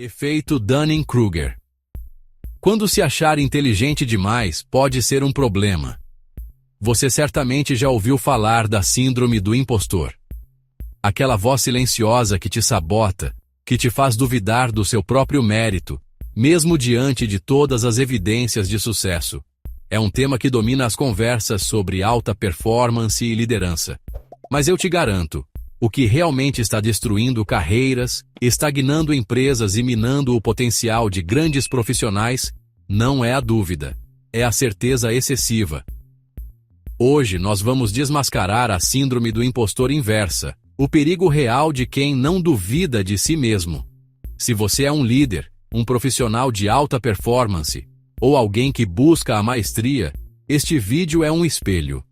Efeito Dunning-Kruger. Quando se achar inteligente demais, pode ser um problema. Você certamente já ouviu falar da síndrome do impostor. Aquela voz silenciosa que te sabota, que te faz duvidar do seu próprio mérito, mesmo diante de todas as evidências de sucesso. É um tema que domina as conversas sobre alta performance e liderança. Mas eu te garanto, o que realmente está destruindo carreiras, estagnando empresas e minando o potencial de grandes profissionais, não é a dúvida, é a certeza excessiva. Hoje nós vamos desmascarar a síndrome do impostor inversa, o perigo real de quem não duvida de si mesmo. Se você é um líder, um profissional de alta performance, ou alguém que busca a maestria, este vídeo é um espelho.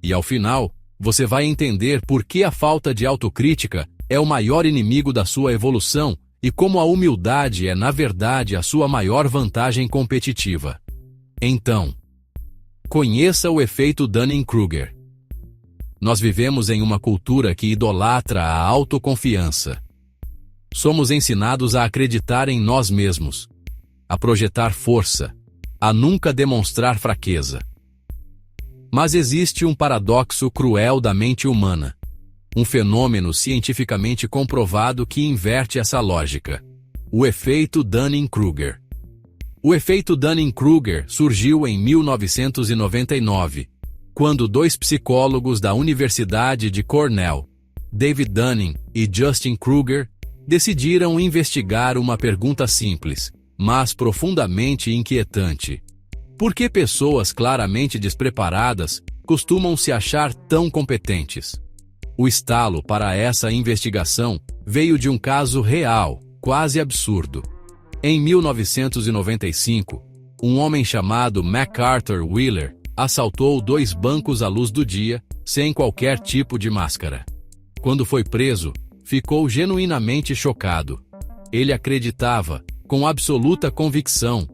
E ao final, você vai entender por que a falta de autocrítica é o maior inimigo da sua evolução e como a humildade é, na verdade, a sua maior vantagem competitiva. Então, conheça o efeito Dunning-Kruger. Nós vivemos em uma cultura que idolatra a autoconfiança. Somos ensinados a acreditar em nós mesmos, a projetar força, a nunca demonstrar fraqueza. Mas existe um paradoxo cruel da mente humana. Um fenômeno cientificamente comprovado que inverte essa lógica. O efeito Dunning-Kruger. O efeito Dunning-Kruger surgiu em 1999, quando dois psicólogos da Universidade de Cornell, David Dunning e Justin Kruger, decidiram investigar uma pergunta simples, mas profundamente inquietante. Por que pessoas claramente despreparadas costumam se achar tão competentes? O estalo para essa investigação veio de um caso real, quase absurdo. Em 1995, um homem chamado MacArthur Wheeler assaltou dois bancos à luz do dia, sem qualquer tipo de máscara. Quando foi preso, ficou genuinamente chocado. Ele acreditava, com absoluta convicção,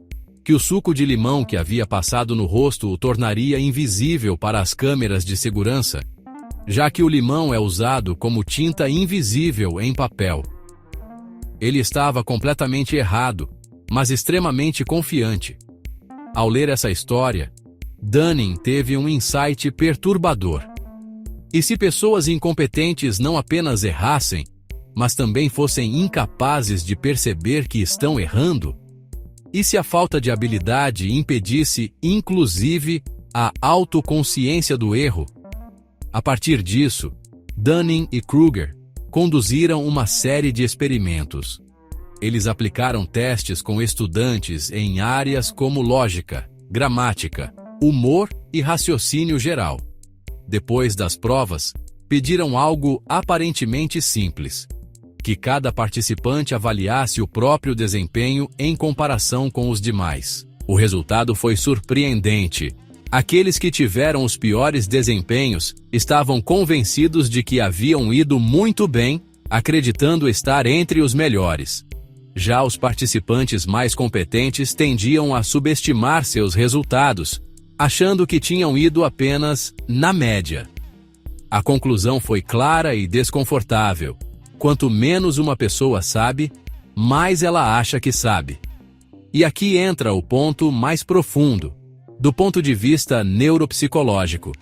que o suco de limão que havia passado no rosto o tornaria invisível para as câmeras de segurança, já que o limão é usado como tinta invisível em papel. Ele estava completamente errado, mas extremamente confiante. Ao ler essa história, Dunning teve um insight perturbador. E se pessoas incompetentes não apenas errassem, mas também fossem incapazes de perceber que estão errando? E se a falta de habilidade impedisse, inclusive, a autoconsciência do erro? A partir disso, Dunning e Kruger conduziram uma série de experimentos. Eles aplicaram testes com estudantes em áreas como lógica, gramática, humor e raciocínio geral. Depois das provas, pediram algo aparentemente simples: que cada participante avaliasse o próprio desempenho em comparação com os demais. O resultado foi surpreendente. Aqueles que tiveram os piores desempenhos estavam convencidos de que haviam ido muito bem, acreditando estar entre os melhores. Já os participantes mais competentes tendiam a subestimar seus resultados, achando que tinham ido apenas na média. A conclusão foi clara e desconfortável. Quanto menos uma pessoa sabe, mais ela acha que sabe. E aqui entra o ponto mais profundo, do ponto de vista neuropsicológico.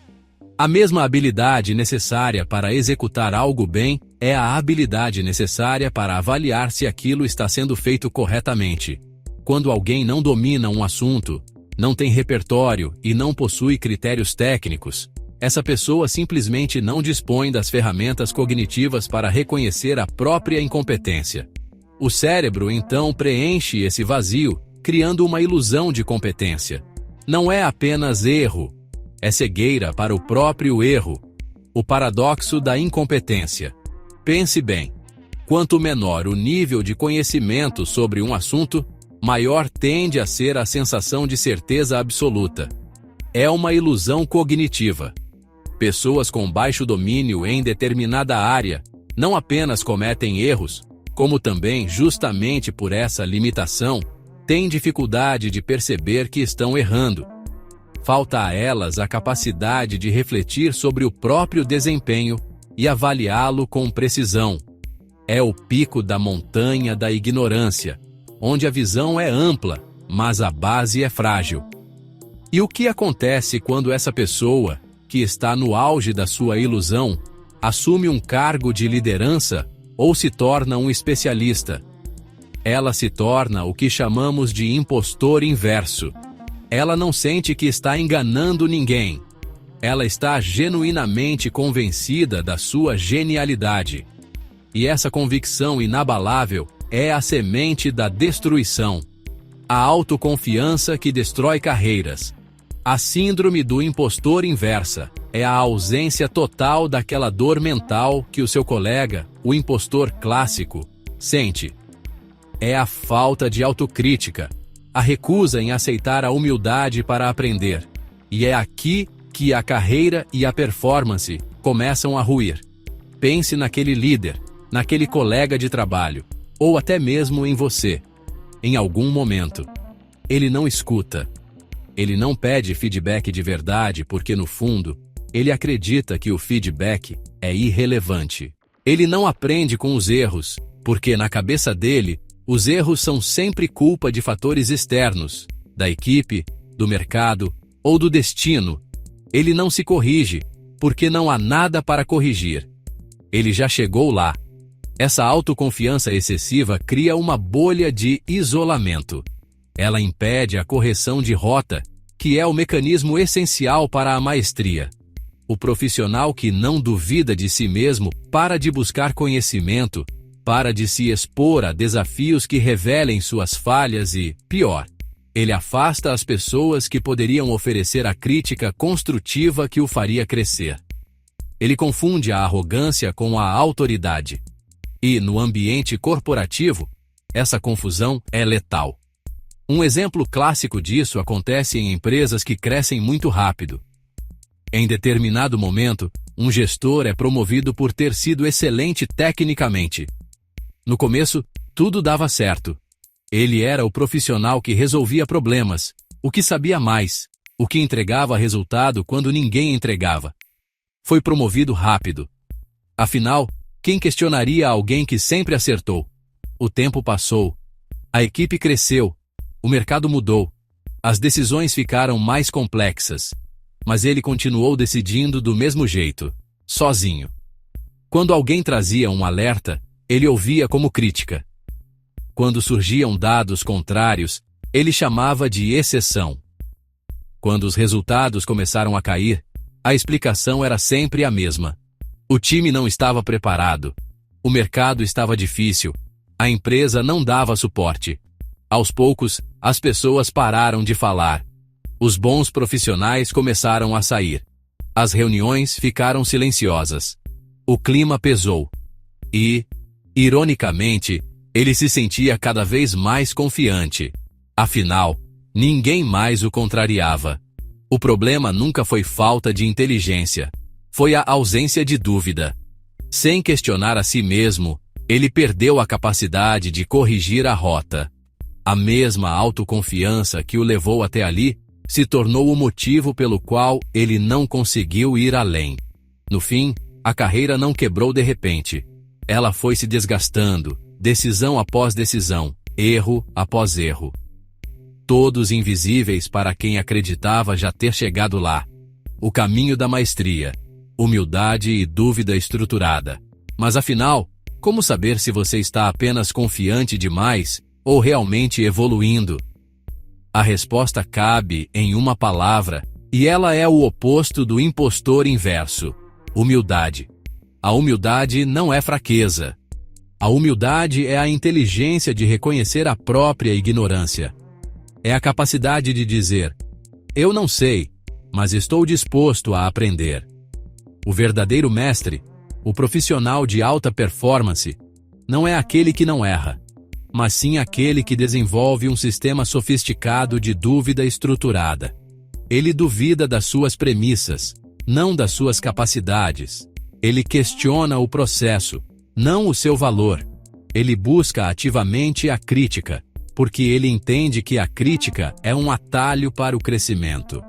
A mesma habilidade necessária para executar algo bem é a habilidade necessária para avaliar se aquilo está sendo feito corretamente. Quando alguém não domina um assunto, não tem repertório e não possui critérios técnicos, essa pessoa simplesmente não dispõe das ferramentas cognitivas para reconhecer a própria incompetência. O cérebro então preenche esse vazio, criando uma ilusão de competência. Não é apenas erro, é cegueira para o próprio erro. O paradoxo da incompetência. Pense bem: quanto menor o nível de conhecimento sobre um assunto, maior tende a ser a sensação de certeza absoluta. É uma ilusão cognitiva. Pessoas com baixo domínio em determinada área não apenas cometem erros, como também, justamente por essa limitação, têm dificuldade de perceber que estão errando. Falta a elas a capacidade de refletir sobre o próprio desempenho e avaliá-lo com precisão. É o pico da montanha da ignorância, onde a visão é ampla, mas a base é frágil. E o que acontece quando essa pessoa, que está no auge da sua ilusão, assume um cargo de liderança ou se torna um especialista? Ela se torna o que chamamos de impostor inverso. Ela não sente que está enganando ninguém. Ela está genuinamente convencida da sua genialidade. E essa convicção inabalável é a semente da destruição. A autoconfiança que destrói carreiras. A síndrome do impostor inversa é a ausência total daquela dor mental que o seu colega, o impostor clássico, sente. É a falta de autocrítica, a recusa em aceitar a humildade para aprender. E é aqui que a carreira e a performance começam a ruir. Pense naquele líder, naquele colega de trabalho, ou até mesmo em você. Em algum momento, ele não escuta. Ele não pede feedback de verdade porque, no fundo, ele acredita que o feedback é irrelevante. Ele não aprende com os erros, porque na cabeça dele, os erros são sempre culpa de fatores externos, da equipe, do mercado ou do destino. Ele não se corrige, porque não há nada para corrigir. Ele já chegou lá. Essa autoconfiança excessiva cria uma bolha de isolamento. Ela impede a correção de rota, que é o mecanismo essencial para a maestria. O profissional que não duvida de si mesmo para de buscar conhecimento, para de se expor a desafios que revelem suas falhas e, pior, ele afasta as pessoas que poderiam oferecer a crítica construtiva que o faria crescer. Ele confunde a arrogância com a autoridade. E, no ambiente corporativo, essa confusão é letal. Um exemplo clássico disso acontece em empresas que crescem muito rápido. Em determinado momento, um gestor é promovido por ter sido excelente tecnicamente. No começo, tudo dava certo. Ele era o profissional que resolvia problemas, o que sabia mais, o que entregava resultado quando ninguém entregava. Foi promovido rápido. Afinal, quem questionaria alguém que sempre acertou? O tempo passou. A equipe cresceu. O mercado mudou. As decisões ficaram mais complexas. Mas ele continuou decidindo do mesmo jeito, sozinho. Quando alguém trazia um alerta, ele ouvia como crítica. Quando surgiam dados contrários, ele chamava de exceção. Quando os resultados começaram a cair, a explicação era sempre a mesma. O time não estava preparado. O mercado estava difícil. A empresa não dava suporte. Aos poucos, as pessoas pararam de falar. Os bons profissionais começaram a sair. As reuniões ficaram silenciosas. O clima pesou. E, ironicamente, ele se sentia cada vez mais confiante. Afinal, ninguém mais o contrariava. O problema nunca foi falta de inteligência. Foi a ausência de dúvida. Sem questionar a si mesmo, ele perdeu a capacidade de corrigir a rota. A mesma autoconfiança que o levou até ali se tornou o motivo pelo qual ele não conseguiu ir além. No fim, a carreira não quebrou de repente. Ela foi se desgastando, decisão após decisão, erro após erro. Todos invisíveis para quem acreditava já ter chegado lá. O caminho da maestria, humildade e dúvida estruturada. Mas afinal, como saber se você está apenas confiante demais ou realmente evoluindo? A resposta cabe em uma palavra, e ela é o oposto do impostor inverso: humildade. A humildade não é fraqueza. A humildade é a inteligência de reconhecer a própria ignorância. É a capacidade de dizer: eu não sei, mas estou disposto a aprender. O verdadeiro mestre, o profissional de alta performance, não é aquele que não erra, mas sim aquele que desenvolve um sistema sofisticado de dúvida estruturada. Ele duvida das suas premissas, não das suas capacidades. Ele questiona o processo, não o seu valor. Ele busca ativamente a crítica, porque ele entende que a crítica é um atalho para o crescimento.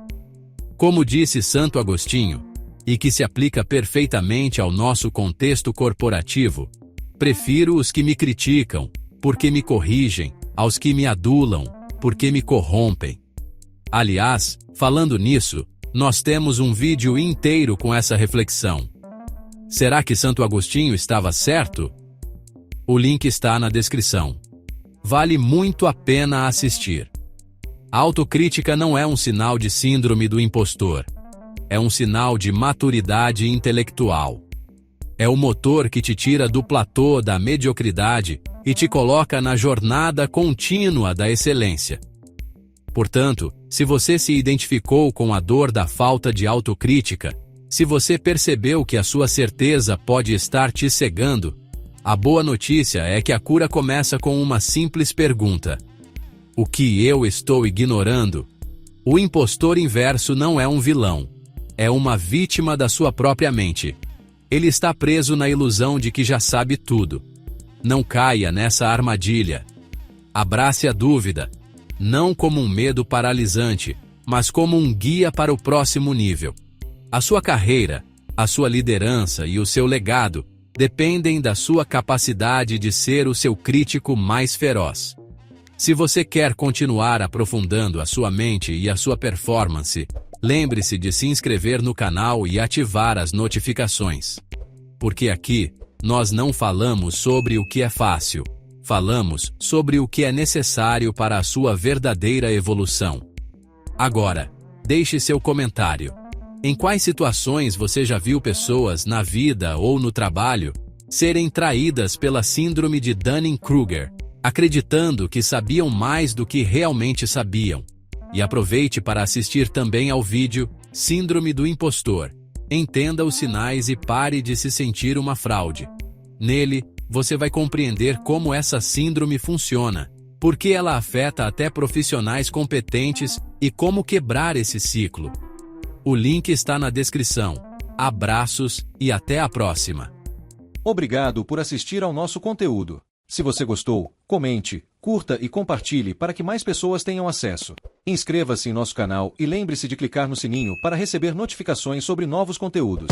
Como disse Santo Agostinho, e que se aplica perfeitamente ao nosso contexto corporativo: prefiro os que me criticam, porque me corrigem, aos que me adulam, porque me corrompem. Aliás, falando nisso, nós temos um vídeo inteiro com essa reflexão. Será que Santo Agostinho estava certo? O link está na descrição. Vale muito a pena assistir. A autocrítica não é um sinal de síndrome do impostor. É um sinal de maturidade intelectual. É o motor que te tira do platô da mediocridade e te coloca na jornada contínua da excelência. Portanto, se você se identificou com a dor da falta de autocrítica, se você percebeu que a sua certeza pode estar te cegando, a boa notícia é que a cura começa com uma simples pergunta: o que eu estou ignorando? O impostor inverso não é um vilão. É uma vítima da sua própria mente. Ele está preso na ilusão de que já sabe tudo. Não caia nessa armadilha. Abrace a dúvida, não como um medo paralisante, mas como um guia para o próximo nível. A sua carreira, a sua liderança e o seu legado dependem da sua capacidade de ser o seu crítico mais feroz. Se você quer continuar aprofundando a sua mente e a sua performance, lembre-se de se inscrever no canal e ativar as notificações. Porque aqui, nós não falamos sobre o que é fácil, falamos sobre o que é necessário para a sua verdadeira evolução. Agora, deixe seu comentário. Em quais situações você já viu pessoas na vida ou no trabalho serem traídas pela síndrome de Dunning-Kruger, acreditando que sabiam mais do que realmente sabiam? E aproveite para assistir também ao vídeo Síndrome do Impostor. Entenda os sinais e pare de se sentir uma fraude. Nele, você vai compreender como essa síndrome funciona, por que ela afeta até profissionais competentes e como quebrar esse ciclo. O link está na descrição. Abraços e até a próxima. Obrigado por assistir ao nosso conteúdo. Se você gostou, comente, curta e compartilhe para que mais pessoas tenham acesso. Inscreva-se em nosso canal e lembre-se de clicar no sininho para receber notificações sobre novos conteúdos.